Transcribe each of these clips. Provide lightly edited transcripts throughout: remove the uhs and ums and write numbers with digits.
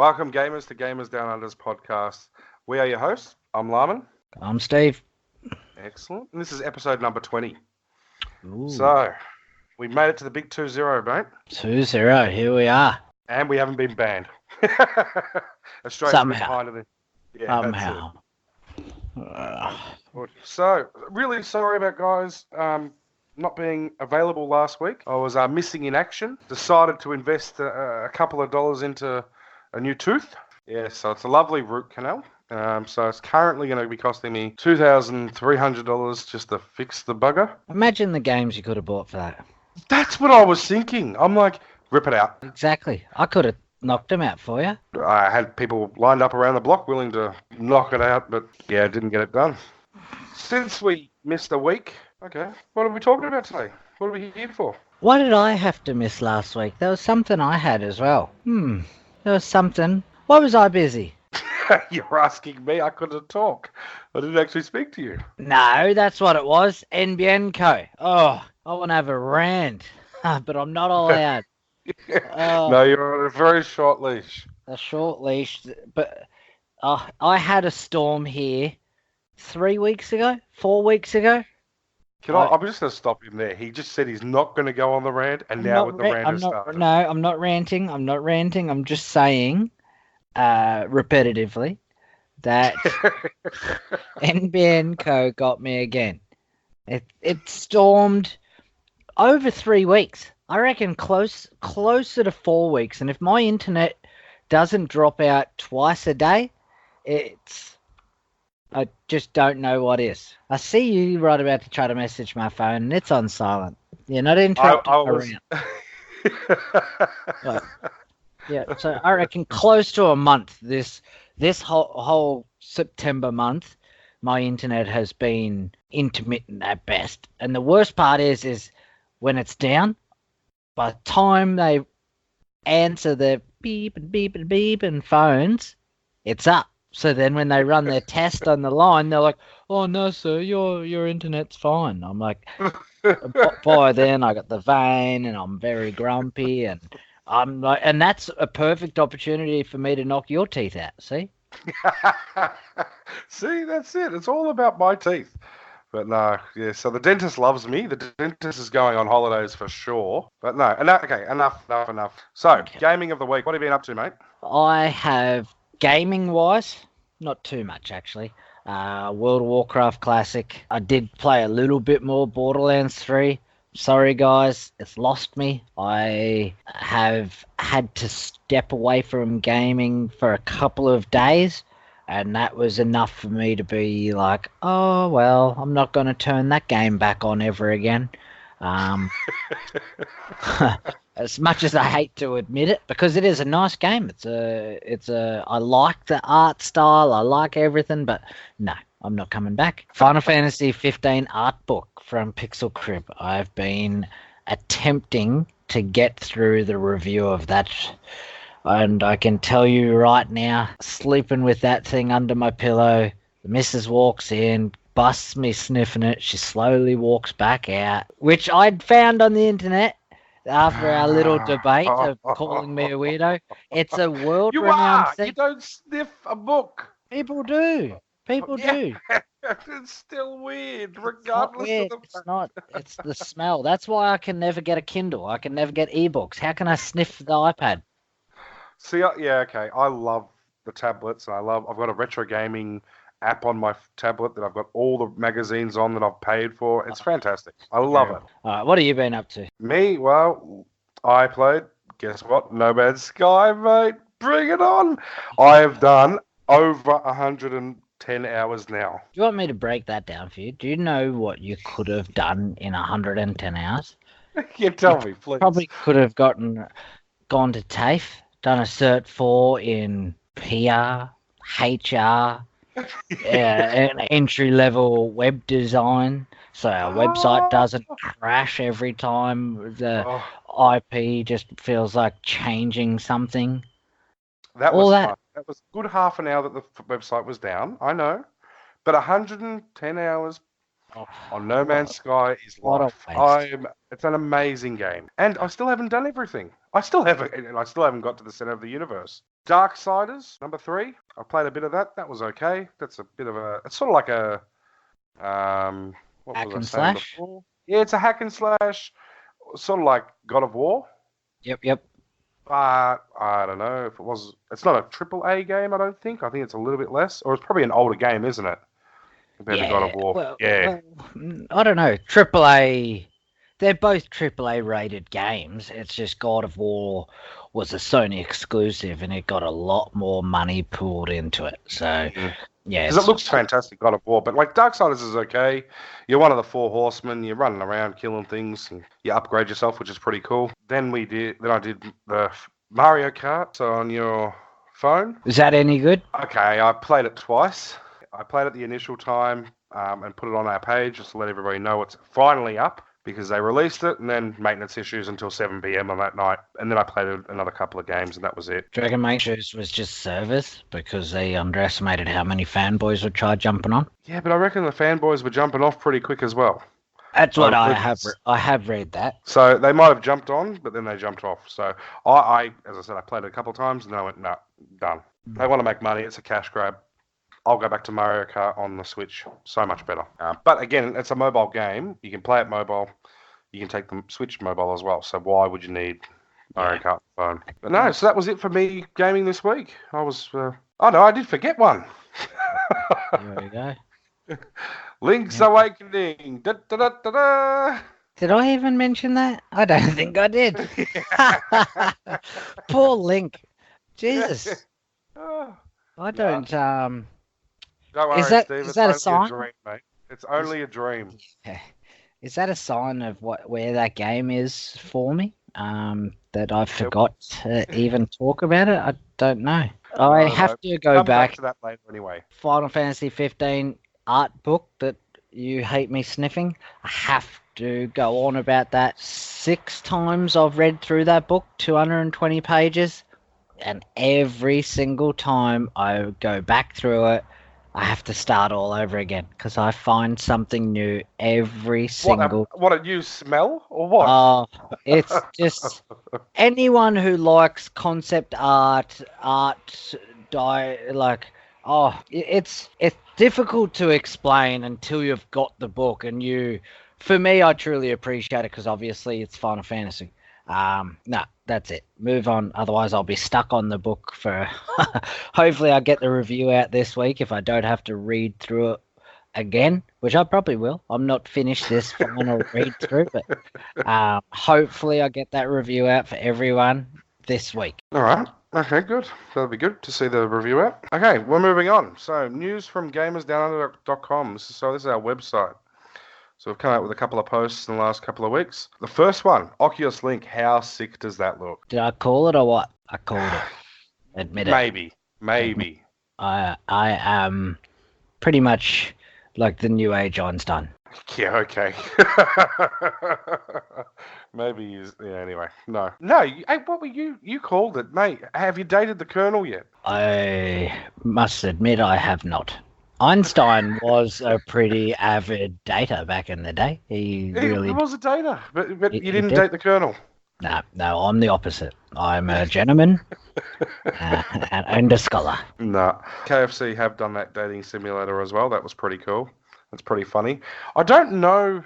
Welcome, gamers, to GamerzDownunder podcast. We are your hosts. I'm Larman. I'm Steve. Excellent. And this is episode number 20. Ooh. So, we made it to the big 2-0, mate. 2-0, here we are. And we haven't been banned. Australia's Somehow. behind it. Yeah, Somehow. So, really sorry about guys not being available last week. I was missing in action. Decided to invest a couple of dollars into a new tooth. Yeah, so it's a lovely root canal. So it's currently going to be costing me $2,300 just to fix the bugger. Imagine the games you could have bought for that. That's what I was thinking. I'm like, rip it out. Exactly. I could have knocked them out for you. I had people lined up around the block willing to knock it out, but yeah, didn't get it done. Since we missed a week, okay, what are we talking about today? What are we here for? Why did I have to miss last week? There was something I had as well. There was something. Why was I busy? You're asking me. I couldn't talk. I didn't actually speak to you. No, that's what it was. NBNco. Oh, I want to have a rant, but I'm not allowed. No, you're on a very short leash. A short leash, but I had a storm here 4 weeks ago. I'm just going to stop him there. He just said he's not going to go on the rant, and now with the rant has started. No, I'm not ranting. I'm just saying repetitively that NBNco got me again. It stormed over 3 weeks. I reckon closer to 4 weeks. And if my internet doesn't drop out twice a day, I just don't know what is. I see you right about to try to message my phone, and it's on silent. You're not interrupting around. Right. Yeah, so I reckon close to a month. This whole September month, my internet has been intermittent at best. And the worst part is when it's down, by the time they answer their beep and beep and beep and phones, it's up. So then when they run their test on the line, they're like, "Oh no, sir, your internet's fine." I'm like, by then I got the vein and I'm very grumpy, and I'm like, and that's a perfect opportunity for me to knock your teeth out. See? See, that's it. It's all about my teeth. But no, yeah, so the dentist loves me. The dentist is going on holidays for sure. But no, enough. So, Gaming of the week. What have you been up to, mate? I have, gaming-wise, not too much, actually. World of Warcraft Classic. I did play a little bit more Borderlands 3. Sorry, guys, it's lost me. I have had to step away from gaming for a couple of days, and that was enough for me to be like, oh, well, I'm not going to turn that game back on ever again. As much as I hate to admit it, because it is a nice game. I like the art style, I like everything, but no, I'm not coming back. Final Fantasy 15 art book from Pixel Crib. I've been attempting to get through the review of that, and I can tell you right now, sleeping with that thing under my pillow, the missus walks in, busts me sniffing it, she slowly walks back out, which I'd found on the internet after our little debate of calling me a weirdo. It's a world-renowned thing. You don't sniff a book. People do. People do. It's still weird, regardless of the fact. It's not. It's the smell. That's why I can never get a Kindle. I can never get ebooks. How can I sniff the iPad? See, yeah, okay. I love the tablets, and I've got a retro gaming app on my tablet that I've got all the magazines on that I've paid for. It's fantastic. I love it. All right, what have you been up to? Me? Well, I played, guess what? No Man's Sky, mate. Bring it on. I have done over 110 hours now. Do you want me to break that down for you? Do you know what you could have done in 110 hours? Yeah, tell me, please. Probably could have gone to TAFE, done a Cert 4 in PR, HR, an entry-level web design, so our website doesn't crash every time the IP just feels like changing something. That was fun. That was a good half an hour that the website was down, I know. But 110 hours on No Man's Sky is life. It's an amazing game. And I still haven't done everything. I still haven't got to the center of the universe. Darksiders, number 3. I played a bit of that. That was okay. That's a bit of a... It's sort of like a... what Hack was and I saying slash? before? Yeah, it's a hack and slash, sort of like God of War. Yep. But I don't know if it was... It's not a AAA game, I don't think. I think it's a little bit less. Or it's probably an older game, isn't it? Compared to God of War. Well, I don't know. AAA... They're both AAA rated games. It's just God of War was a Sony exclusive and it got a lot more money pulled into it. So, yeah. Because it looks fantastic, God of War. But like Darksiders is okay. You're one of the 4 horsemen. You're running around killing things. And you upgrade yourself, which is pretty cool. Then I did the Mario Kart. So on your phone. Is that any good? Okay, I played it twice. I played it the initial time and put it on our page just to let everybody know it's finally up. Because they released it, and then maintenance issues until 7 p.m. on that night. And then I played another couple of games, and that was it. Do you reckon maintenance was just service because they underestimated how many fanboys would try jumping on? Yeah, but I reckon the fanboys were jumping off pretty quick as well. That's what I have read that. So they might have jumped on, but then they jumped off. So I as I said, I played it a couple of times, and then I went, no, done. They want to make money. It's a cash grab. I'll go back to Mario Kart on the Switch. So much better. But again, it's a mobile game. You can play it mobile. You can take the Switch mobile as well. So why would you need Mario Kart phone? But no, so that was it for me gaming this week. I was... I did forget one. There we go. Link's Awakening. Da, da, da, da, da. Did I even mention that? I don't think I did. Poor Link. Jesus. I don't... Don't worry, Steve. Is that a sign? Dream, mate. It's only a dream. Yeah. Is that a sign of where that game is for me? That I forgot to even talk about it? I don't know. I have to go back to that later anyway. Final Fantasy 15 art book that you hate me sniffing. I have to go on about that 6 times I've read through that book, 220 pages. And every single time I go back through it, I have to start all over again because I find something new every single... What a new smell or what? Oh, it's just anyone who likes concept art, it's difficult to explain until you've got the book. And for me, I truly appreciate it because obviously it's Final Fantasy. No, that's it. Move on. Otherwise, I'll be stuck on the book for... Hopefully, I'll get the review out this week if I don't have to read through it again, which I probably will. I'm not finished this final read through, but hopefully, I'll get that review out for everyone this week. All right. Okay, good. That'll be good to see the review out. Okay, we're moving on. So, news from GamerzDownunder.com. This is our website. So we've come out with a couple of posts in the last couple of weeks. The first one, Oculus Link. How sick does that look? Did I call it or what? I called it. Admit it. Maybe. I am pretty much like the new age Einstein. Yeah, okay. Maybe anyway. No. Hey, what were you? You called it, mate. Have you dated the Colonel yet? I must admit I have not. Einstein was a pretty avid dater back in the day. He was a dater, but you didn't date the Colonel. No, I'm the opposite. I'm a gentleman and a scholar. No. KFC have done that dating simulator as well. That was pretty cool. That's pretty funny. I don't know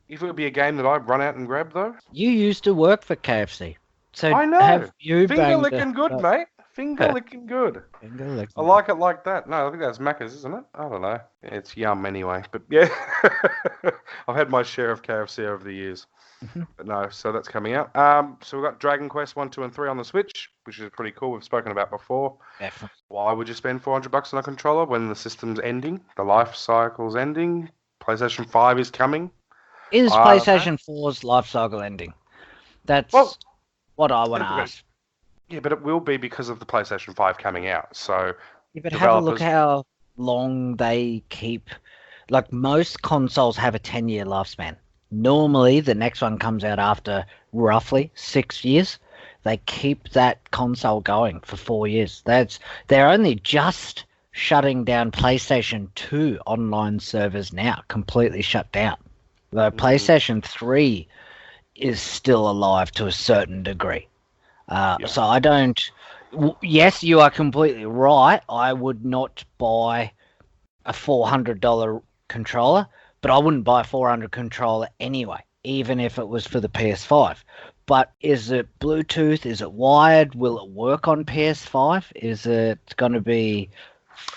if it would be a game that I'd run out and grab, though. You used to work for KFC. So I know. Have you Finger licking good, mate. Finger licking good. I like it like that. No, I think that's Macca's, isn't it? I don't know. It's yum anyway. But yeah, I've had my share of KFC over the years. But no, so that's coming out. So we've got Dragon Quest 1, 2, and 3 on the Switch, which is pretty cool. We've spoken about before. Definitely. Why would you spend $400 on a controller when the system's ending? The life cycle's ending. PlayStation 5 is coming. Is PlayStation 4's life cycle ending? That's what I want to ask. Yeah, but it will be because of the PlayStation 5 coming out. So, yeah, but have a look how long they keep. Like most consoles have a 10-year lifespan. Normally, the next one comes out after roughly 6 years. They keep that console going for 4 years. They're only just shutting down PlayStation 2 online servers now, completely shut down. The PlayStation 3 is still alive to a certain degree. So I don't... Yes, you are completely right. I would not buy a $400 controller, but I wouldn't buy a 400 controller anyway, even if it was for the PS5. But is it Bluetooth? Is it wired? Will it work on PS5? Is it going to be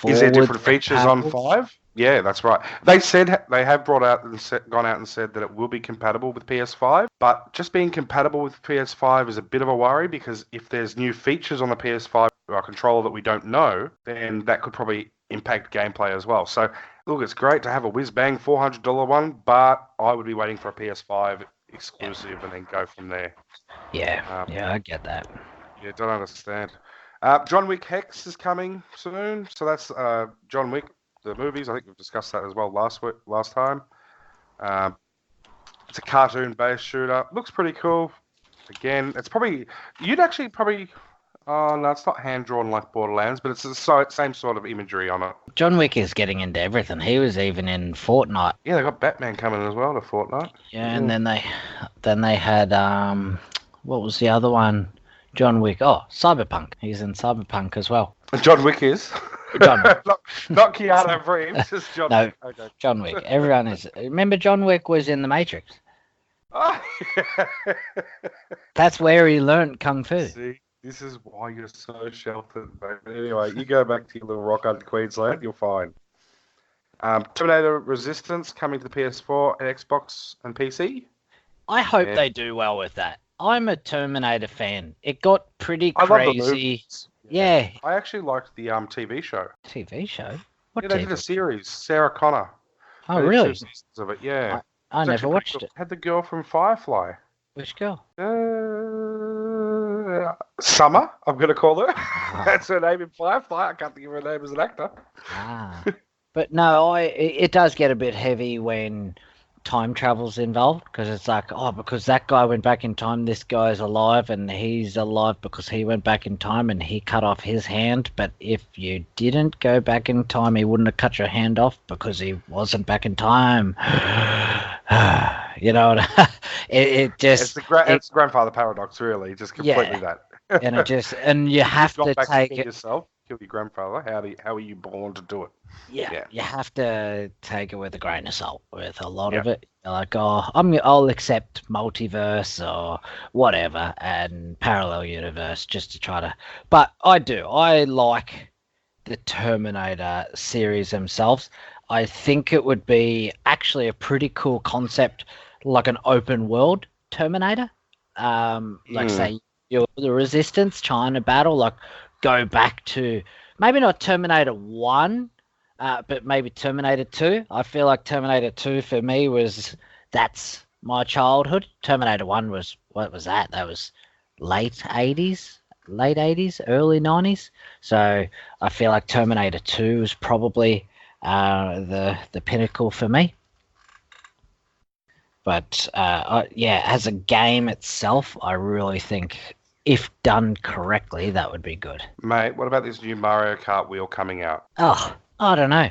Is there different forward features on compatible? 5? Yeah, that's right. They said they have brought out and gone out and said that it will be compatible with PS5, but just being compatible with PS5 is a bit of a worry because if there's new features on the PS5 or controller that we don't know, then that could probably impact gameplay as well. So, look, it's great to have a whiz-bang $400 one, but I would be waiting for a PS5 exclusive and then go from there. Yeah, I get that. Yeah, don't understand. John Wick Hex is coming soon, so that's John Wick, the movies. I think we've discussed that as well last time. It's a cartoon-based shooter. Looks pretty cool. Again, it's probably you'd actually probably. Oh no, it's not hand-drawn like Borderlands, but it's the same sort of imagery on it. John Wick is getting into everything. He was even in Fortnite. Yeah, they got Batman coming as well to Fortnite. Yeah, and then they had what was the other one? John Wick. Oh, Cyberpunk. He's in Cyberpunk as well. John Wick is. John Wick. not Keanu Reeves, just John No, Wick. Okay. John Wick. Everyone is. Remember, John Wick was in The Matrix. Oh, yeah. That's where he learnt kung fu. See, this is why you're so sheltered, mate. But anyway, you go back to your little rock under Queensland, you're fine. Terminator Resistance coming to the PS4, Xbox, and PC. I hope they do well with that. I'm a Terminator fan. It got pretty I love the crazy. movies. Yeah. I actually liked the TV show. TV show? What Yeah, they TV? did a series, Sarah Connor. Oh, They did really? 2 seasons of it, yeah. I It's never actually pretty watched cool. it. Had the girl from Firefly. Which girl? Summer, I'm going to call her. That's her name in Firefly. I can't think of her name as an actor. Ah. But no, it does get a bit heavy when time travel's involved, because it's like, oh, because that guy went back in time, this guy's alive, and he's alive because he went back in time and he cut off his hand. But if you didn't go back in time, he wouldn't have cut your hand off because he wasn't back in time. You know, it just... It's the grandfather paradox, really. Just completely that. And it just... And you have to take it... yourself, kill your grandfather. How are you born to do it? Yeah, you have to take it with a grain of salt with a lot of it. You're like, oh, I'll accept multiverse or whatever and parallel universe just to try to... But I like the Terminator series themselves. I think it would be actually a pretty cool concept, like an open world Terminator. Say, you're the Resistance, China battle, like go back to maybe not Terminator 1, but maybe Terminator 2. I feel like Terminator 2 for me that's my childhood. Terminator 1 was, what was that? That was late 80s, early 90s. So I feel like Terminator 2 is probably the pinnacle for me. But as a game itself, I really think if done correctly, that would be good. Mate, what about this new Mario Kart wheel coming out? Oh, I don't know.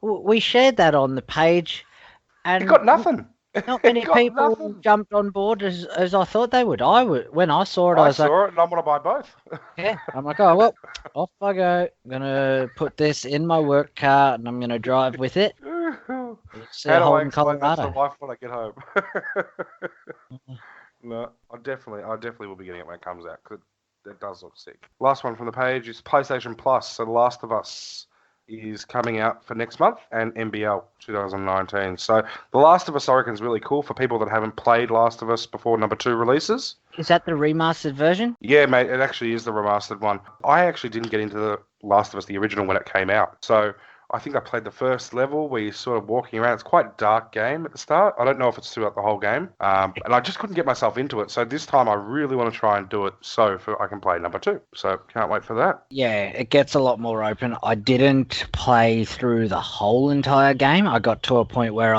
We shared that on the page, and it got nothing. Not many people jumped on board as I thought they would. When I saw it, I saw it, and I'm gonna buy both. Yeah, I'm like, oh well, off I go. I'm gonna put this in my work car, and I'm gonna drive with it. How do I explain that to my wife when I get home? No, I definitely will be getting it when it comes out because it does look sick. Last one from the page is PlayStation Plus. So The Last of Us is coming out for next month, and NBL 2019. So The Last of Us, I reckon, is really cool for people that haven't played Last of Us before number 2 releases. Is that the remastered version? Yeah, mate, it actually is the remastered one. I actually didn't get into The Last of Us, the original, when it came out. So I think I played the first level where you're sort of walking around. It's quite a dark game at the start. I don't know if it's throughout the whole game. And I just couldn't get myself into it. So this time I really want to try and do it I can play number 2. So can't wait for that. Yeah, it gets a lot more open. I didn't play through the whole entire game. I got to a point where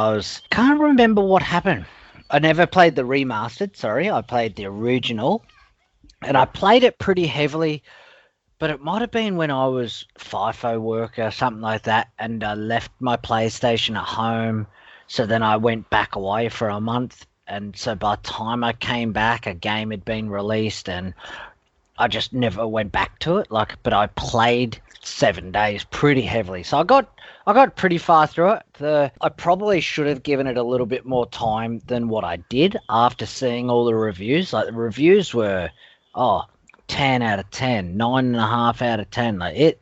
can't remember what happened. I never played the remastered, sorry. I played the original. And I played it pretty heavily. But it might have been when I was FIFO worker, something like that, and I left my PlayStation at home. So then I went back away for a month, and so by the time I came back, a game had been released, and I just never went back to it. But I played 7 days pretty heavily, so I got pretty far through it. I probably should have given it a little bit more time than what I did after seeing all the reviews. Like the reviews were, 10 out of 10, 9.5 out of 10.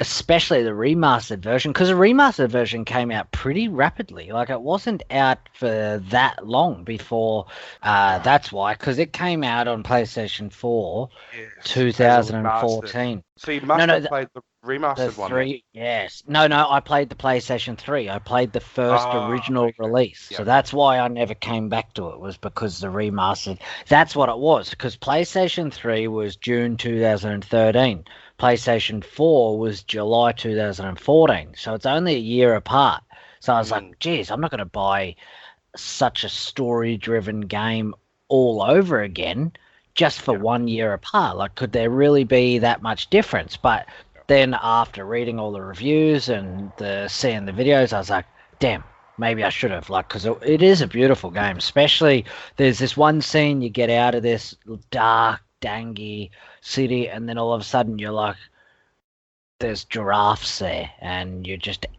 Especially the remastered version, because the remastered version came out pretty rapidly. Like, it wasn't out for that long before. That's why, because it came out on PlayStation 4, Yes, 2014. So you must have played the remastered one. Yes. No, I played the PlayStation 3. I played the first original release. Yep. So that's why I never came back to it, was because the remastered. That's what it was, because PlayStation 3 was June 2013. PlayStation 4 was July 2014. So it's only a year apart. So I was like, geez, I'm not going to buy such a story-driven game all over again just for 1 year apart. Like, could there really be that much difference? But then after reading all the reviews and seeing the videos, I was like, damn, maybe I should have. Like, because it is a beautiful game. Especially, there's this one scene you get out of this dark, dangy city, and then all of a sudden you're like, there's giraffes there, and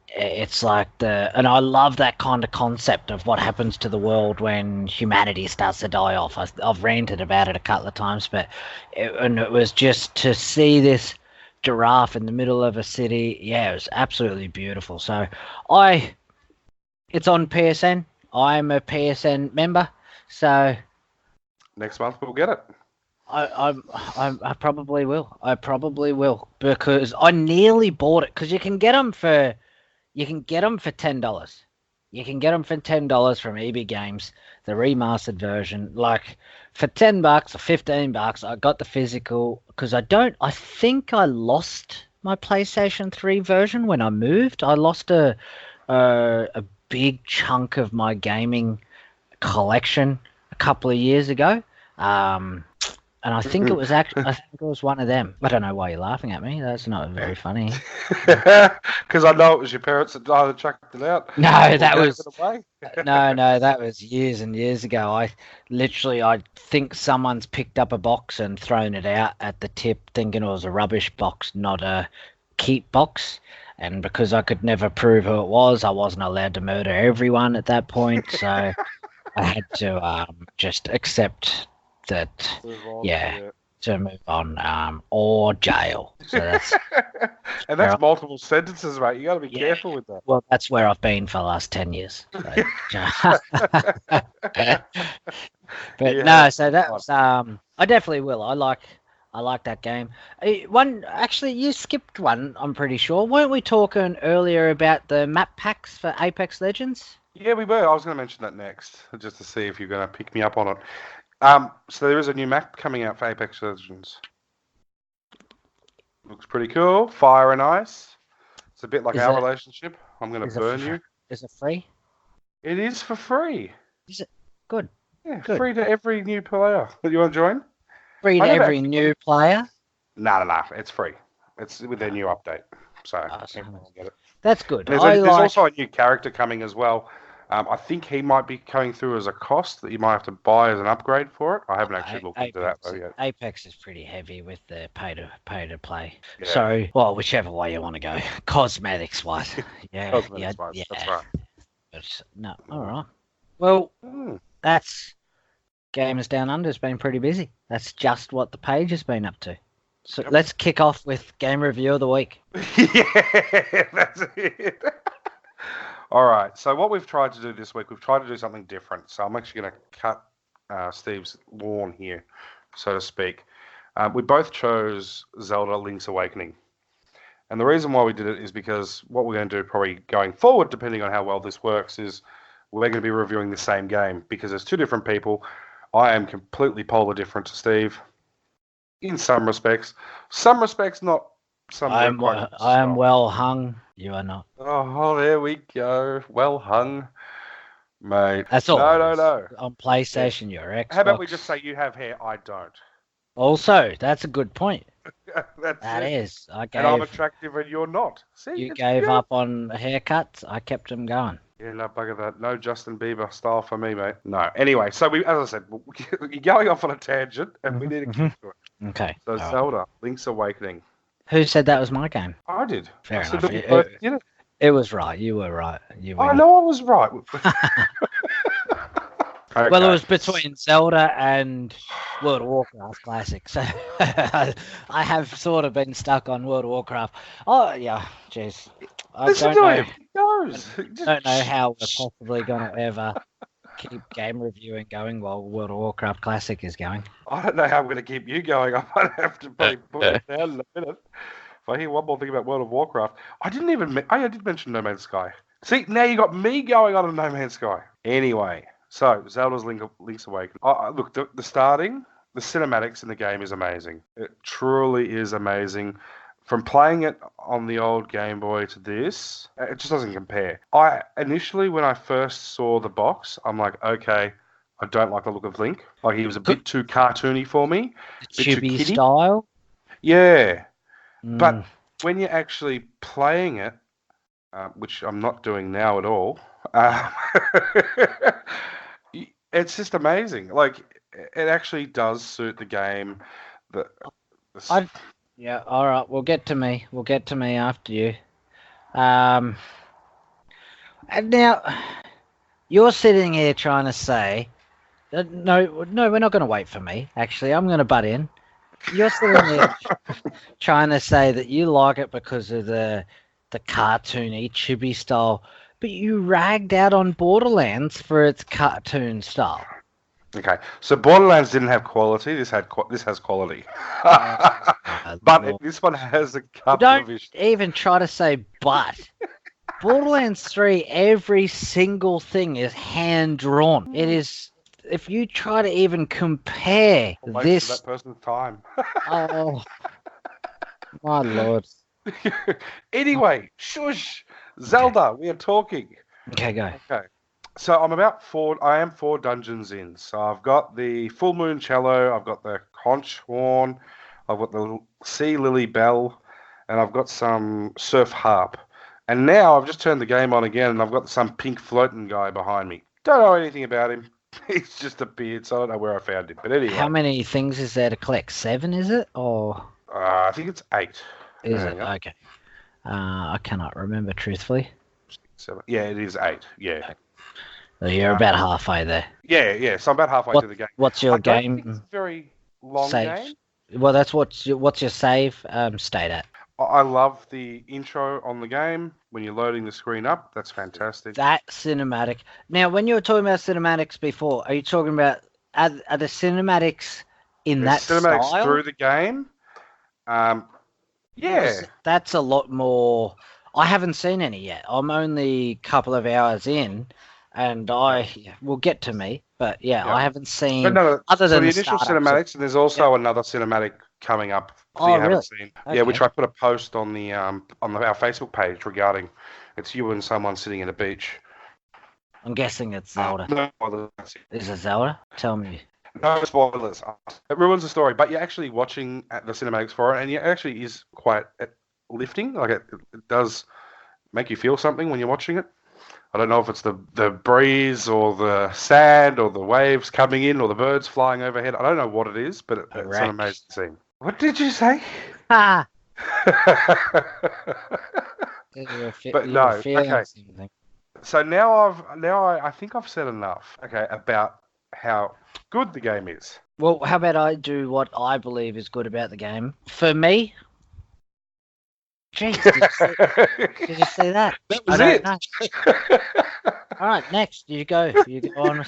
it's like and I love that kind of concept of what happens to the world when humanity starts to die off. I've ranted about it a couple of times, but it was just to see this giraffe in the middle of a city. Yeah, it was absolutely beautiful. So it's on PSN. I'm a PSN member, so next month we'll get it. I probably will. Because I nearly bought it, because you can get them for $10. You can get them for $10 from EB Games, the remastered version. Like, for $10 or $15, I got the physical, because I think I lost my PlayStation 3 version when I moved. I lost a big chunk of my gaming collection a couple of years ago. And I think it was one of them. I don't know why you're laughing at me. That's not very funny. Because I know it was your parents that either chucked it out. No, that was years and years ago. I think someone's picked up a box and thrown it out at the tip, thinking it was a rubbish box, not a keep box. And because I could never prove who it was, I wasn't allowed to murder everyone at that point. So I had to just accept that, to move on, or jail. So that's and that's multiple sentences, mate. You got to be careful with that. Well, that's where I've been for the last 10 years. So, so that's I definitely will. I like that game. Actually, you skipped one. I'm pretty sure. Weren't we talking earlier about the map packs for Apex Legends? Yeah, we were. I was going to mention that next, just to see if you're going to pick me up on it. So there is a new map coming out for Apex Legends. Looks pretty cool. Fire and ice. It's a bit like our relationship. I'm going to burn you. Is it free? It is for free. Is it? Good. Yeah, good. Free to every new player that you want to join. Free to every new player? No. It's free. It's with their new update. So everyone will get it. That's good. There's also a new character coming as well. I think he might be coming through as a cost that you might have to buy as an upgrade for it. I haven't actually looked into that though yet. Apex is pretty heavy with the pay to play. Yeah. So, well, whichever way you want to go, cosmetics wise. Yeah, cosmetics wise. That's right. But no, all right. Well, that's GamerzDownunder has been pretty busy. That's just what the page has been up to. So let's kick off with Game Review of the Week. Yeah, that's it. All right, so what we've tried to do this week, we've tried to do something different. So I'm actually going to cut Steve's lawn here, so to speak. We both chose Zelda Link's Awakening. And the reason why we did it is because what we're going to do probably going forward, depending on how well this works, is we're going to be reviewing the same game because there's two different people. I am completely polar different to Steve in some respects. Some respects, not. I am well hung. You are not. Oh, there we go. Well hung, mate. That's all. No. On PlayStation, your Xbox. How about we just say you have hair, I don't. Also, that's a good point. That is. And I'm attractive and you're not. See, you gave up on haircuts. I kept them going. Yeah, no bugger that. No Justin Bieber style for me, mate. No. Anyway, so as I said, you're going off on a tangent, and we need to keep to it. Okay. So all right. Zelda, Link's Awakening. Who said that was my game? I did. Fair I said enough. that we both did it. It was right. You were right. You I win. know I was right. Okay. Well, it was between Zelda and World of Warcraft Classic. So I have sort of been stuck on World of Warcraft. Oh, yeah. Jeez. I Listen don't to know. him. He goes. Don't know how we're possibly going to ever keep game reviewing going while World of Warcraft Classic is going. I don't know how I'm going to keep you going. I might have to probably put it down in a minute. If I hear one more thing about World of Warcraft, I didn't even. I did mention No Man's Sky. See, now you got me going on a No Man's Sky. Anyway, so Zelda's Link's Awakening. Look, the starting, the cinematics in the game is amazing. It truly is amazing. From playing it on the old Game Boy to this, it just doesn't compare. Initially, when I first saw the box, I'm like, okay, I don't like the look of Link. Like, he was a bit too cartoony for me. Chibi style? Yeah. But when you're actually playing it, which I'm not doing now at all, it's just amazing. Like, it actually does suit the game. Yeah, all right. We'll get to me. We'll get to me after you. And now, you're sitting here trying to say, no, we're not going to wait for me. Actually, I'm going to butt in. You're sitting there trying to say that you like it because of the cartoony, chibi style, but you ragged out on Borderlands for its cartoon style. Okay, so Borderlands didn't have quality. This has quality, but this one has a couple of issues. Don't even try to say but. Borderlands 3, every single thing is hand drawn. It is. If you try to even compare this, that person's time. Oh my lord. Anyway, shush, Zelda. Okay. We are talking. Okay, go. Okay. So I am 4 dungeons in. So I've got the Full Moon Cello, I've got the Conch Horn, I've got the Sea Lily Bell, and I've got some Surf Harp. And now I've just turned the game on again, and I've got some pink floating guy behind me. Don't know anything about him. He's just appeared, so I don't know where I found him. But anyway. How many things is there to collect? 7, is it? Or I think it's 8. Is it? Okay. I cannot remember, truthfully. 7. Yeah, it is 8. Yeah. Okay. So you're about halfway there. Yeah. So I'm about halfway through the game. What's your game? It's a very long game. Well, that's what's your save state at. I love the intro on the game when you're loading the screen up. That's fantastic. That cinematic. Now, when you were talking about cinematics before, are you talking about are the cinematics in that cinematics style? Through the game? Yeah. That's a lot more. I haven't seen any yet. I'm only a couple of hours in, and will get to me. But yeah, I haven't seen. No. Other than the initial cinematics, and there's also another cinematic coming up that you haven't seen. Okay. Yeah, which I put a post on our Facebook page regarding. It's you and someone sitting at a beach. I'm guessing it's Zelda. No, is it Zelda? Tell me. No spoilers. It ruins the story, but you're actually watching the cinematics for it, and it actually is quite lifting. Like it does make you feel something when you're watching it. I don't know if it's the breeze or the sand or the waves coming in or the birds flying overhead. I don't know what it is, but it's an amazing scene. What did you say? Ha! But no, okay. So now I think I've said enough. Okay, about how good the game is. Well, how about I do what I believe is good about the game? For me, jeez, did you see that? That was it. All right, next you go. You go on.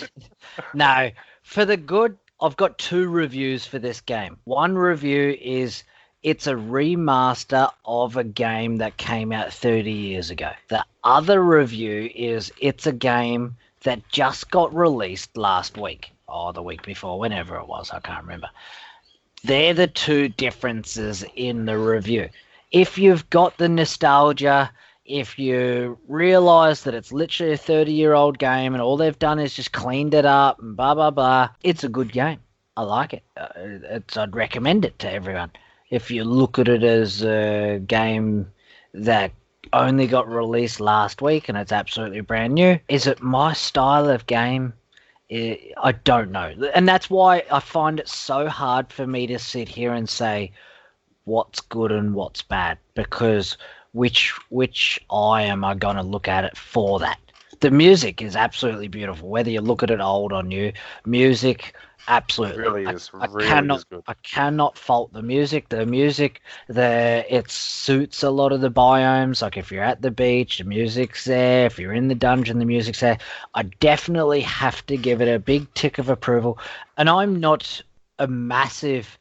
No, for the good, I've got 2 reviews for this game. One review is it's a remaster of a game that came out 30 years ago. The other review is it's a game that just got released last week. Or the week before, whenever it was, I can't remember. They're the 2 differences in the review. If you've got the nostalgia, if you realise that it's literally a 30-year-old game and all they've done is just cleaned it up and blah, blah, blah, it's a good game. I like it. I'd recommend it to everyone. If you look at it as a game that only got released last week and it's absolutely brand new, is it my style of game? I don't know. And that's why I find it so hard for me to sit here and say what's good and what's bad, because which eye am I going to look at it for that? The music is absolutely beautiful, whether you look at it old or new. Music, absolutely. It really is. I Really is good. I cannot fault the music. It suits a lot of the biomes. Like if you're at the beach, the music's there. If you're in the dungeon, the music's there. I definitely have to give it a big tick of approval. And I'm not a massive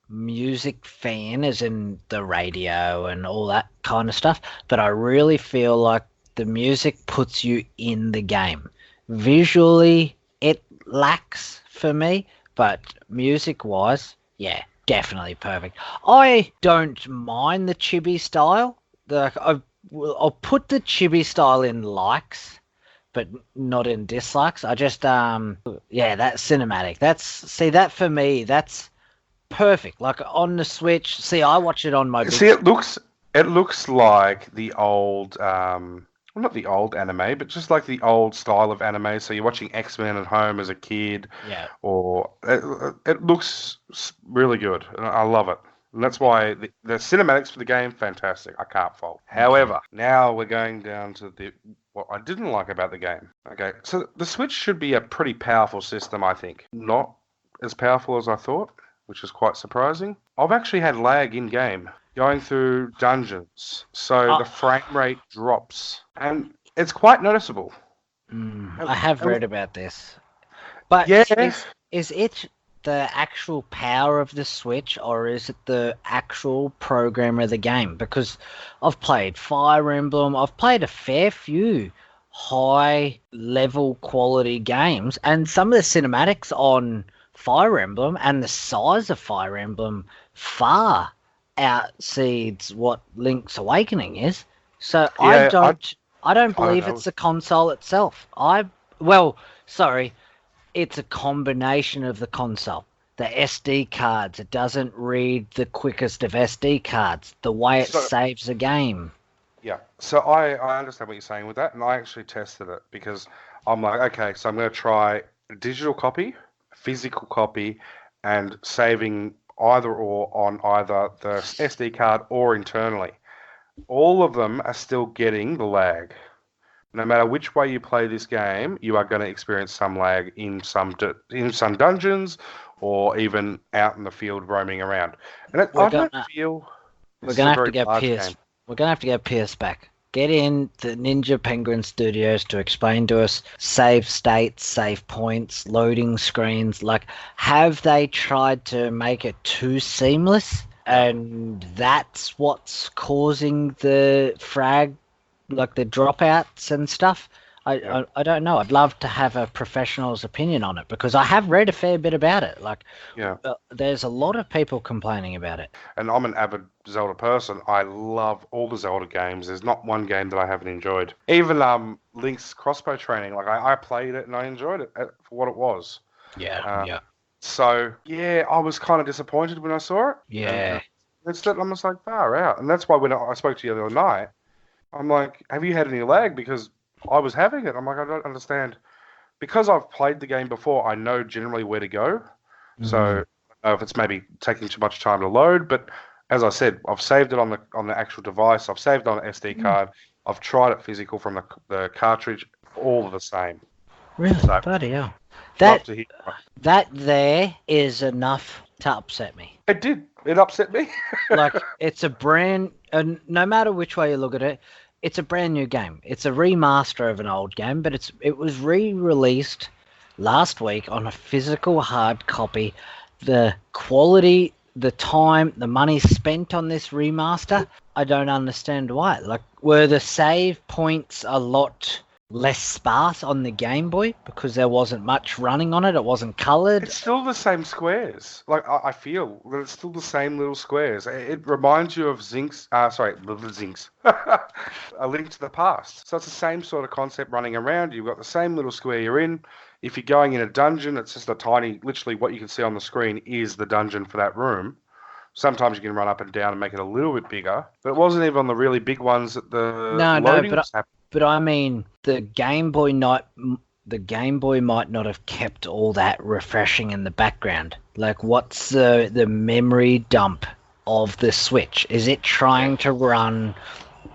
music fan, as in the radio and all that kind of stuff, but I really feel like the music puts you in the game. Visually, it lacks for me, but music-wise, yeah, definitely perfect. I don't mind the chibi style. I'll put the chibi style in likes, but not in dislikes. I just, that cinematic. That for me, that's perfect. Like on the Switch, I watch it on my... it looks like the old... well, not the old anime, but just like the old style of anime. So you're watching X-Men at home as a kid. Yeah. Or it looks really good. And I love it. And that's why the cinematics for the game, fantastic. I can't fault. However, now we're going down to what I didn't like about the game. Okay, so the Switch should be a pretty powerful system, I think. Not as powerful as I thought, which is quite surprising. I've actually had lag in-game going through dungeons, so the frame rate drops, and it's quite noticeable. I have read about this, but is it the actual power of the Switch, or is it the actual program of the game? Because I've played Fire Emblem, I've played a fair few high level quality games, and some of the cinematics on Fire Emblem and the size of Fire Emblem far outseeds what Link's Awakening is. So I don't believe it's the console itself. It's a combination of the console. The SD cards, it doesn't read the quickest of SD cards, the way it saves a game. Yeah, so I understand what you're saying with that, and I actually tested it because I'm like, okay, so I'm going to try a digital copy, physical copy, and saving either or on either the SD card or internally. All of them are still getting the lag. No matter which way you play this game, you are going to experience some lag in some dungeons or even out in the field roaming around. And I don't feel we're going to have to get Pierce. We're going to have to get Pierce back. Get in the Ninja Penguin Studios to explain to us save states, save points, loading screens. Like, have they tried to make it too seamless? And that's what's causing the frag, like the dropouts and stuff. I don't know. I'd love to have a professional's opinion on it, because I have read a fair bit about it. There's a lot of people complaining about it. And I'm an avid Zelda person. I love all the Zelda games. There's not one game that I haven't enjoyed. Even Link's crossbow training. Like I played it and I enjoyed it for what it was. Yeah. So I was kind of disappointed when I saw it. Yeah. I'm just like, far out. And that's why when I spoke to you the other night, I'm like, have you had any lag? Because I was having it. I'm like, I don't understand. Because I've played the game before, I know generally where to go. Mm-hmm. So I don't know if it's maybe taking too much time to load. But as I said, I've saved it on the actual device. I've saved it on an SD card. I've tried it physical from the cartridge. All the same. Really? So, bloody hell. That there is enough to upset me. It did. It upset me. Like, it's a brand... And no matter which way you look at it, it's a brand new game. It's a remaster of an old game, but it was re-released last week on a physical hard copy. The quality, the time, the money spent on this remaster, I don't understand why. Like, were the save points a lot less sparse on the Game Boy because there wasn't much running on it? It wasn't coloured? It's still the same squares. Like, I feel that it's still the same little squares. It reminds you of Zinx. A Link to the Past. So it's the same sort of concept running around. You've got the same little square you're in. If you're going in a dungeon, it's just a tiny, literally what you can see on the screen is the dungeon for that room. Sometimes you can run up and down and make it a little bit bigger. But it wasn't even on the really big ones that the loading was happening. But I mean, the Game Boy the Game Boy might not have kept all that refreshing in the background. Like, what's the memory dump of the Switch? Is it trying to run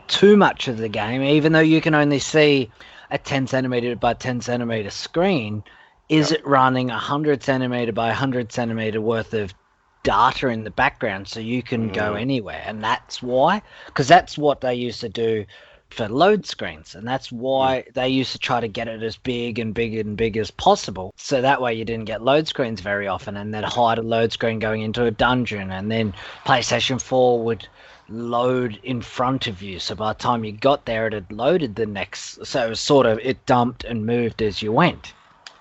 too much of the game, even though you can only see a 10 centimeter by 10 centimeter screen? Is it running 100 centimeter by 100 centimeter worth of data in the background so you can go anywhere? And that's why, because that's what they used to do for load screens, and that's why they used to try to get it as big and big and big as possible, so that way you didn't get load screens very often, and then hide a load screen going into a dungeon, and then PlayStation 4 would load in front of you, so by the time you got there it had loaded the next, so it was sort of, it dumped and moved as you went.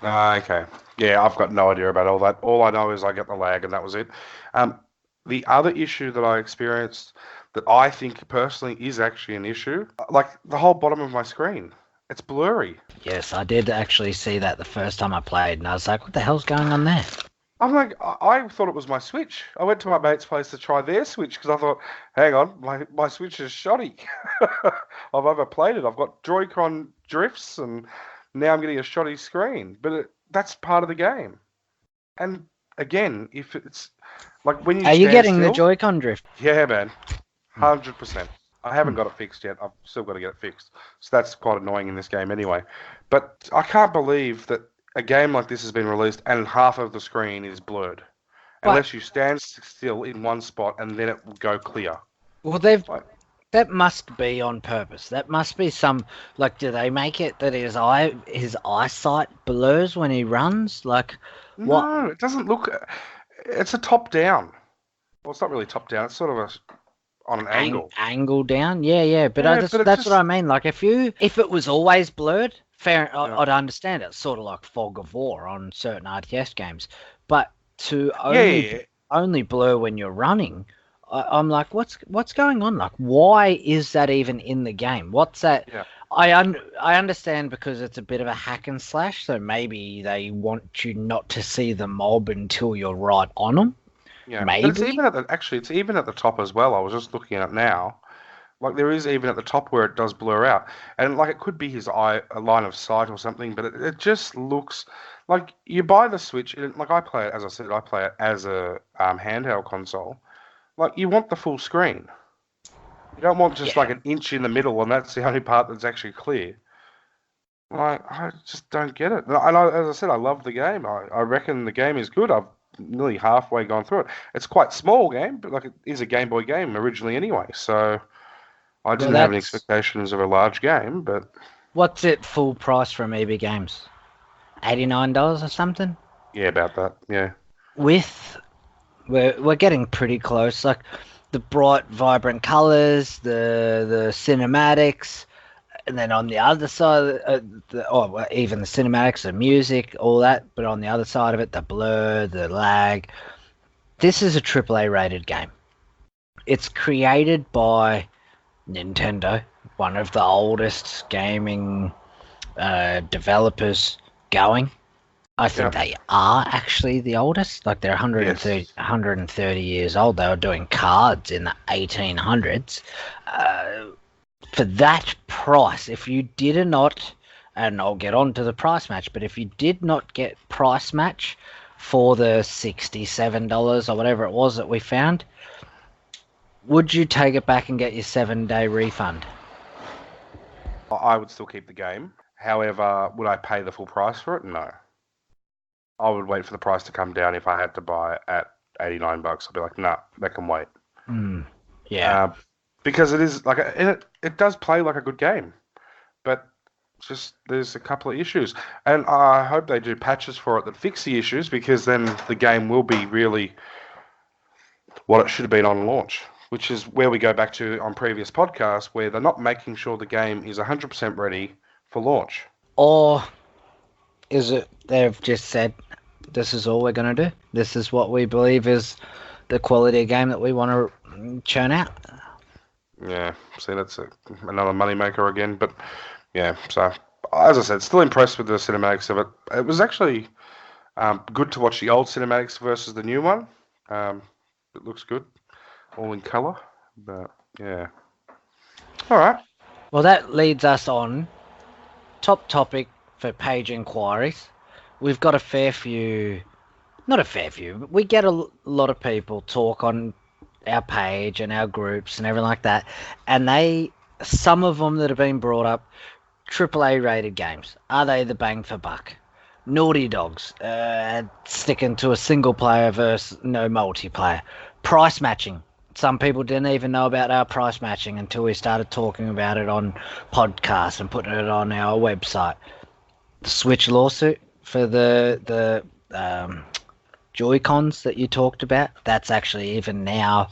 Okay. Yeah, I've got no idea about all that. All I know is I get the lag and that was it. The other issue that I experienced that I think personally is actually an issue, like the whole bottom of my screen, it's blurry. Yes, I did actually see that the first time I played, and I was like, what the hell's going on there? I'm like, I thought it was my Switch. I went to my mate's place to try their Switch because I thought, hang on, my Switch is shoddy. I've overplayed it. I've got Joy-Con drifts and now I'm getting a shoddy screen. But that's part of the game. And again, if it's like when you Are you getting still, the Joy-Con drift? Yeah, man. 100%. I haven't got it fixed yet. I've still got to get it fixed. So that's quite annoying in this game anyway. But I can't believe that a game like this has been released and half of the screen is blurred. Unless you stand still in one spot and then it will go clear. Well, that must be on purpose. That must be some, like, do they make it that his eyesight blurs when he runs? Like, what? No, it doesn't look... It's a top-down. Well, it's not really top-down. It's sort of on an angle. Angle down? Yeah. But that's what I mean. Like, if it was always blurred, fair, I'd understand it. Sort of like Fog of War on certain RTS games. But to only blur when you're running, I'm like, what's going on? Like, why is that even in the game? What's that? Yeah. I understand because it's a bit of a hack and slash, so maybe they want you not to see the mob until you're right on them. Yeah, maybe. But it's even at the top as well. I was just looking at it now. Like there is even at the top where it does blur out, and like it could be his eye, a line of sight or something. But it just looks like you buy the Switch. Like I play it, as I said, I play it as a handheld console. Like you want the full screen. You don't want just like an inch in the middle, and that's the only part that's actually clear. Like I just don't get it. And as I said, I love the game. I reckon the game is good. I've nearly halfway gone through it. It's quite small game, but like it is a Game Boy game originally anyway. So I didn't have any expectations of a large game. But what's it full price from EB Games? $89 or something? Yeah, about that. Yeah. We're getting pretty close. Like the bright, vibrant colors, the cinematics, and then on the other side, even the cinematics, the music, all that. But on the other side of it, the blur, the lag. This is a AAA rated game. It's created by Nintendo, one of the oldest gaming developers going. I think they are actually the oldest. Like they're 130 years old. They were doing cards in the 1800s. For that price, if you did not, and I'll get on to the price match, but if you did not get price match for the $67 or whatever it was that we found, would you take it back and get your 7-day refund? I would still keep the game. However, would I pay the full price for it? No. I would wait for the price to come down if I had to buy it at $89. I'd be like, nah, that can wait. Yeah. Because it is like it does play like a good game, but just there's a couple of issues, and I hope they do patches for it that fix the issues, because then the game will be really what it should have been on launch, which is where we go back to on previous podcasts, where they're not making sure the game is 100% ready for launch. Or is it they've just said, this is all we're going to do. This is what we believe is the quality of game that we want to churn out. Yeah, see, that's another moneymaker again. But yeah, so as I said, still impressed with the cinematics of it. It was actually good to watch the old cinematics versus the new one. It looks good, all in colour. But yeah, all right. Well, that leads us on. Top topic for page inquiries. We've got a fair few, not a fair few, we get a lot of people talk on our page and our groups and everything like that, and some of them that have been brought up, AAA rated games, are they the bang for buck? Naughty Dogs, sticking to a single player versus no multiplayer. Price matching. Some people didn't even know about our price matching until we started talking about it on podcasts and putting it on our website. The Switch lawsuit for the Joy-Cons that you talked about, that's actually even now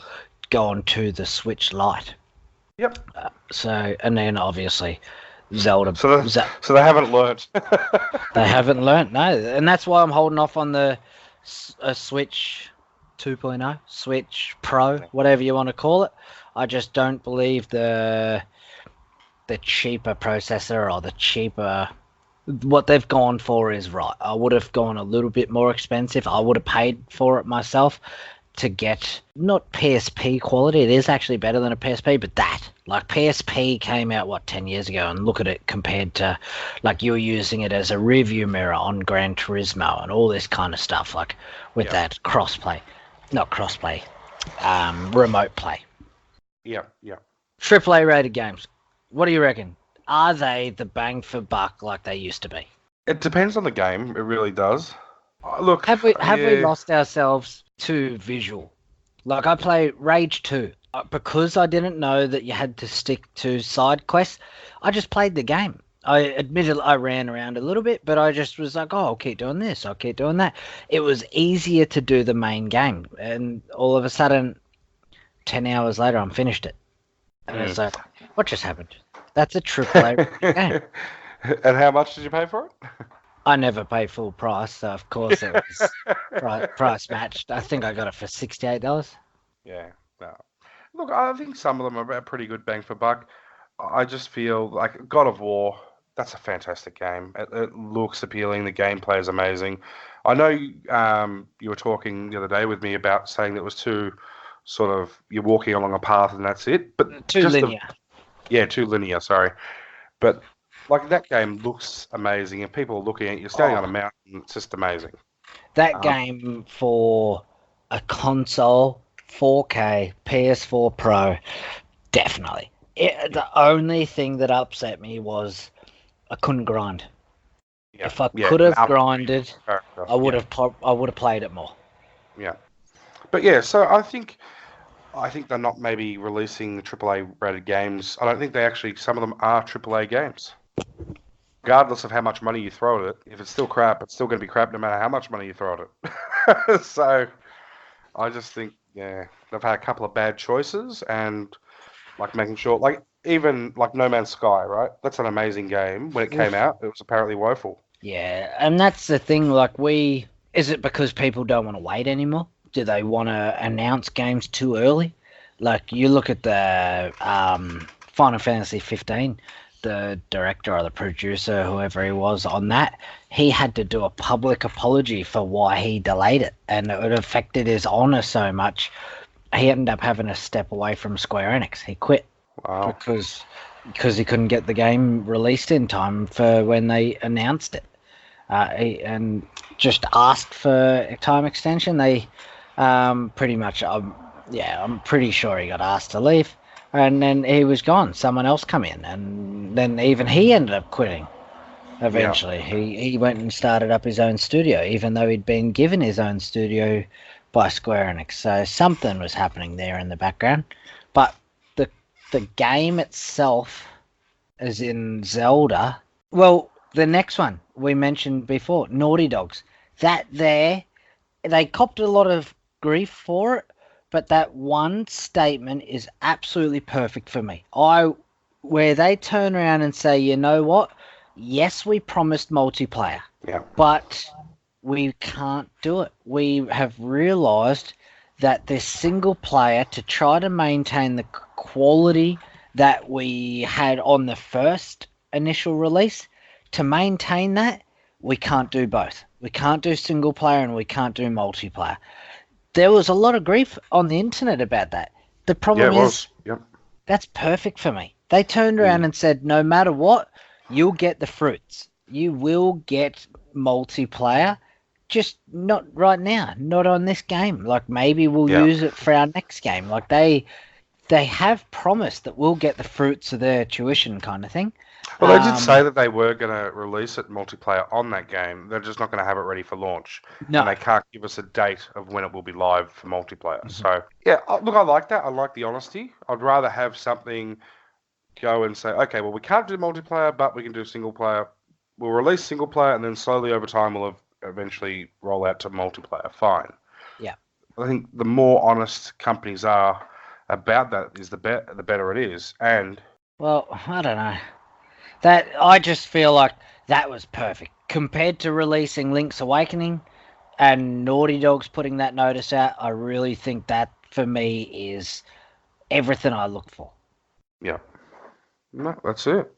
gone to the Switch Lite. Yep. And then obviously Zelda. So they haven't learnt. They haven't learnt, no. And that's why I'm holding off on the Switch 2.0, Switch Pro, whatever you want to call it. I just don't believe the cheaper processor or the cheaper... What they've gone for is right. I would have gone a little bit more expensive. I would have paid for it myself to get not PSP quality. It is actually better than a PSP, but like PSP came out 10 years ago, and look at it compared to like you're using it as a review mirror on Gran Turismo and all this kind of stuff, like with that remote play. Yeah. AAA rated games. What do you reckon? Are they the bang for buck like they used to be? It depends on the game. It really does. Look, have we lost ourselves to visual? Like I play Rage 2 because I didn't know that you had to stick to side quests. I just played the game. I admitted I ran around a little bit, but I just was like, I'll keep doing this, I'll keep doing that. It was easier to do the main game, and all of a sudden, 10 hours later, I'm finished it. And it's like, what just happened? That's a AAA game. And how much did you pay for it? I never pay full price, so of course it was price matched. I think I got it for $68. Yeah, no. Look, I think some of them are a pretty good bang for buck. I just feel like God of War, that's a fantastic game. It looks appealing. The gameplay is amazing. I know you were talking the other day with me about saying that it was too sort of, you're walking along a path and that's it. But too linear. Too linear, sorry. But like that game looks amazing, and people are looking at you standing on a mountain. It's just amazing. That game for a console, 4K, PS4 Pro, definitely. The only thing that upset me was I couldn't grind. Yeah, if I could have grinded, I would have played it more. Yeah, but yeah, so I think they're not maybe releasing the AAA rated games. I don't think some of them are AAA games. Regardless of how much money you throw at it, if it's still crap, it's still going to be crap no matter how much money you throw at it. So I just think, they've had a couple of bad choices, and like making sure, like even like No Man's Sky, right? That's an amazing game. When it came out, it was apparently woeful. Yeah, and that's the thing, like is it because people don't want to wait anymore? Do they want to announce games too early? Like you look at the Final Fantasy 15, the director or the producer, whoever he was on that, he had to do a public apology for why he delayed it, and it affected his honor so much. He ended up having to step away from Square Enix. He quit. Wow. Because he couldn't get the game released in time for when they announced it. And just asked for a time extension. They pretty much, I'm pretty sure he got asked to leave. And then he was gone. Someone else come in. And then even he ended up quitting eventually. Yeah. He went and started up his own studio, even though he'd been given his own studio by Square Enix. So something was happening there in the background. But the game itself, as in Zelda, well, the next one we mentioned before, Naughty Dogs, they copped a lot of grief for it, but that one statement is absolutely perfect for me. Where they turn around and say, you know what? Yes, we promised multiplayer, but we can't do it. We have realized that this single player, to try to maintain the quality that we had on the first initial release, to maintain that, we can't do both. We can't do single player and we can't do multiplayer. There was a lot of grief on the internet about that. The problem is, that's perfect for me. They turned around and said, no matter what, you'll get the fruits. You will get multiplayer, just not right now, not on this game. Like maybe we'll use it for our next game. Like they have promised that we'll get the fruits of their tuition kind of thing. Well, they did say that they were going to release it multiplayer on that game. They're just not going to have it ready for launch. No. And they can't give us a date of when it will be live for multiplayer. Mm-hmm. So, yeah, look, I like that. I like the honesty. I'd rather have something go and say, okay, well, we can't do multiplayer, but we can do single player. We'll release single player, and then slowly over time we'll eventually roll out to multiplayer. Fine. Yeah. I think the more honest companies are about that, is the better it is. And well, I don't know. That I just feel like that was perfect compared to releasing Link's Awakening and Naughty Dog's putting that notice out. I really think that for me is everything I look for. Yeah. No, that's it.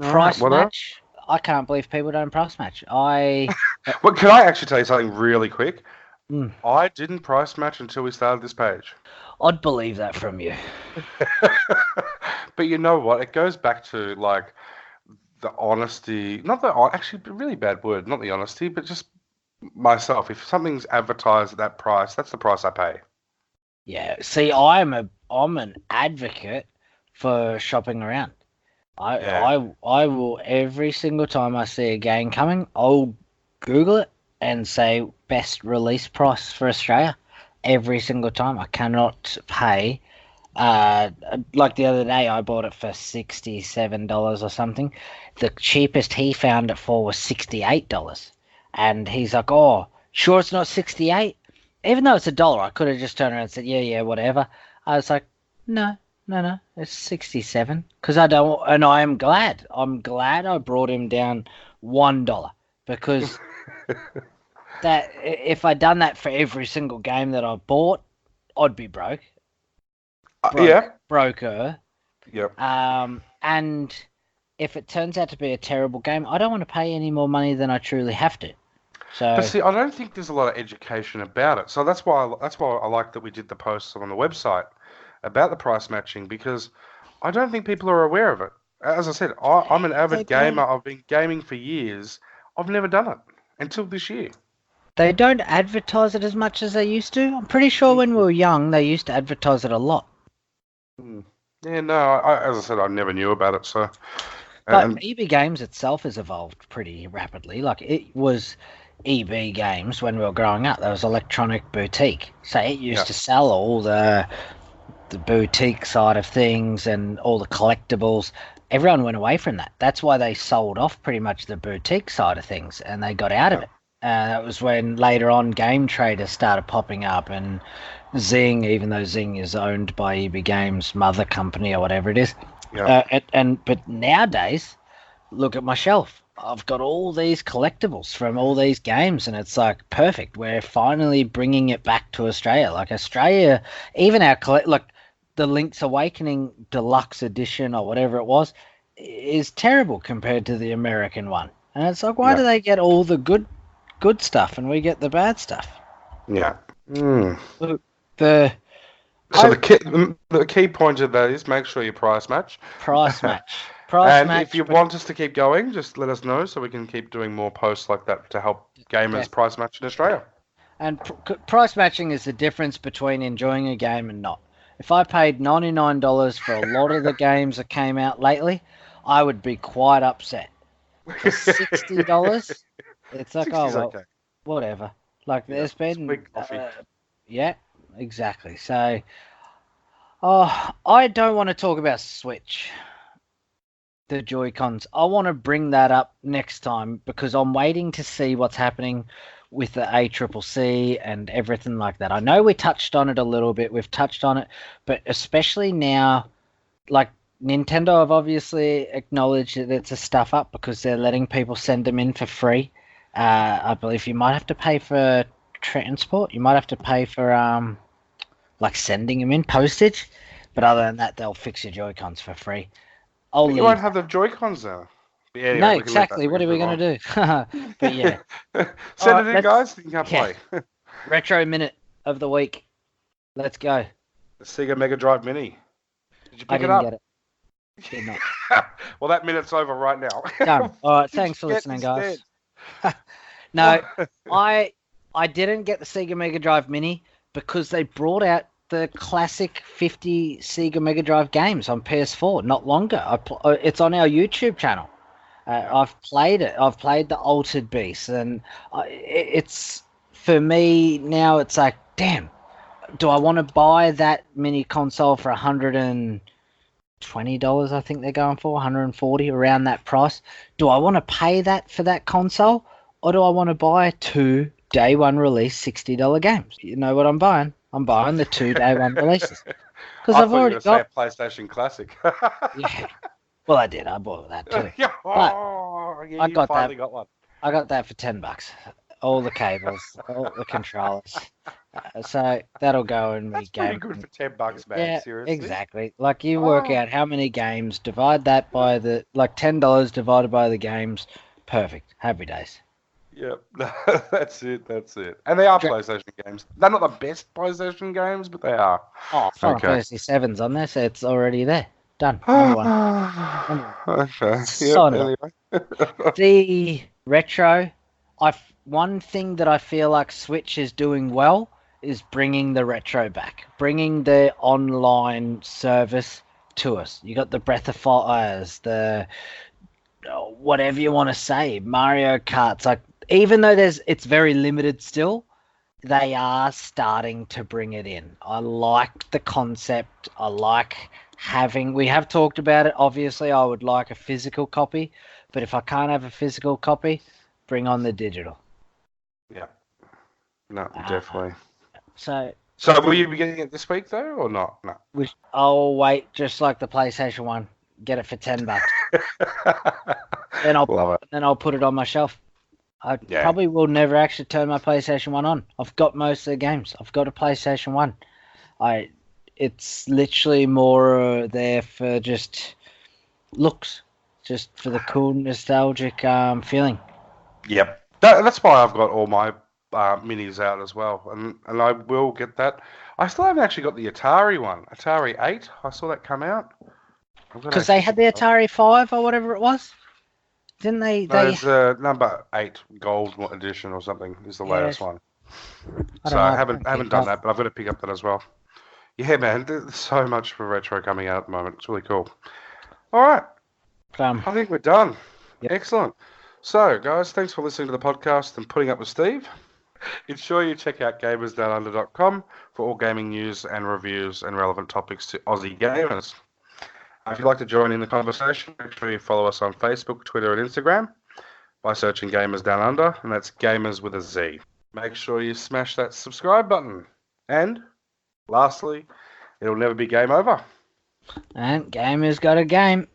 Price match. I can't believe people don't price match. Well, can I actually tell you something really quick? I didn't price match until we started this page. I'd believe that from you. But you know what? It goes back to like the honesty. Actually, a really bad word. Not the honesty, but just myself. If something's advertised at that price, that's the price I pay. Yeah. See, I'm an advocate for shopping around. I will every single time I see a game coming, I'll Google it and say best release price for Australia. Every single time. I cannot pay. Like the other day, I bought it for $67 or something. The cheapest he found it for was $68, and he's like, "Oh, sure, it's not 68." Even though it's $1, I could have just turned around and said, "Yeah, whatever." I was like, "No, it's 67." Because I don't, and I am glad. I'm glad I brought him down $1 because. That if I'd done that for every single game that I bought, I'd be broke. Broker. Yep. And if it turns out to be a terrible game, I don't want to pay any more money than I truly have to. So. But see, I don't think there's a lot of education about it. So that's why I like that we did the posts on the website about the price matching, because I don't think people are aware of it. As I said, I'm an avid gamer. I've been gaming for years. I've never done it until this year. They don't advertise it as much as they used to. I'm pretty sure when we were young, they used to advertise it a lot. Yeah, no, as I said, I never knew about it. So, but EB Games itself has evolved pretty rapidly. Like it was EB Games when we were growing up. There was Electronic Boutique, so it used to sell all the boutique side of things and all the collectibles. Everyone went away from that. That's why they sold off pretty much the boutique side of things, and they got out of it. That was when later on Game Traders started popping up, and Zing, even though Zing is owned by EB Games' mother company or whatever it is. Yeah. But nowadays, look at my shelf. I've got all these collectibles from all these games, and it's like perfect. We're finally bringing it back to Australia. Like Australia, even our the Link's Awakening Deluxe Edition or whatever it was, is terrible compared to the American one. And it's like, why do they get all the good stuff and we get the bad stuff? Yeah. Look, the key point of that is make sure you price match. If you want us to keep going, just let us know so we can keep doing more posts like that to help gamers price match in Australia. And price matching is the difference between enjoying a game and not. If I paid $99 for a lot of the games that came out lately, I would be quite upset. For $60, it's like, whatever. Like there's been, yeah, exactly. So, I don't want to talk about Switch, the Joy-Cons. I want to bring that up next time because I'm waiting to see what's happening with the ACCC and everything like that. I know we touched on it a little bit. We've touched on it, but especially now, like Nintendo have obviously acknowledged that it's a stuff up because they're letting people send them in for free. I believe you might have to pay for transport. You might have to pay for like sending them in, postage. But other than that, they'll fix your Joy-Cons for free. You won't have the Joy-Cons though. Anyway, no, exactly. What are we going to do? But yeah. Send it in, guys. You can play. Retro Minute of the week. Let's go. The Sega Mega Drive Mini. Did you pick it up? Get it. Did not. Well, that minute's over right now. Done. All right. What did Thanks for you get listening, guys. instead? No, What? I didn't get the Sega Mega Drive Mini because they brought out the classic 50 Sega Mega Drive games on PS4 not longer. It's on our YouTube channel. I've played it. I've played the Altered Beast, and it's for me now. It's like, damn, do I want to buy that mini console for $120? I think they're going for $140, around that price. Do I want to pay that for that console, or do I want to buy 2 day one release $60 games? You know what I'm buying? I'm buying the 2 day one releases because I I've thought you already were going to got. say a PlayStation Classic. Yeah. Well, I did. I bought that too. Yeah, But yeah, I you got finally that. got one. I got that for $10. All the cables, all the controllers. So that'll go in my That's pretty game. good for $10, man. Yeah, Seriously. exactly. Like you work Oh. out how many games, divide that by the $10 divided by the games. Perfect. Happy days. Yep, that's it. And they are Dr- PlayStation games. They're not the best PlayStation games, but they are. Oh, Final Okay. Fantasy 7's on there, so it's already there. Done. Number one. Okay. Yep. Sign it off. Anyway. The retro, one thing that I feel like Switch is doing well is bringing the retro back, bringing the online service to us. You got the Breath of Fires, the whatever you want to say, Mario Karts. Like, even though it's very limited still, they are starting to bring it in. I like the concept. I like having. We have talked about it. Obviously, I would like a physical copy, but if I can't have a physical copy, bring on the digital. Yeah. No, definitely. So will you be getting it this week though, or not? No. I'll wait, just like the PlayStation 1. Get it for $10. Then Love it. I'll put it on my shelf. I Yeah. probably will never actually turn my PlayStation 1 on. I've got most of the games. I've got a PlayStation 1. It's literally more there for just looks, just for the cool nostalgic feeling. Yep. That's why I've got all my minis out as well, and I will get that. I still haven't actually got the Atari one, Atari 8. I saw that come out. Because they had the Atari 5 or whatever it was. Didn't they? No, it's number 8 gold edition or something is the latest one. I haven't done that, but I've got to pick up that as well. Yeah, man, there's so much for retro coming out at the moment. It's really cool. All right. I think we're done. Yep. Excellent. So, guys, thanks for listening to the podcast and putting up with Steve. Ensure you check out GamerzDownunder.com for all gaming news and reviews and relevant topics to Aussie gamers. If you'd like to join in the conversation, make sure you follow us on Facebook, Twitter, and Instagram by searching Gamers Down Under, and that's Gamers with a Z. Make sure you smash that subscribe button. And, lastly, it'll never be game over. And Gamer's got a game.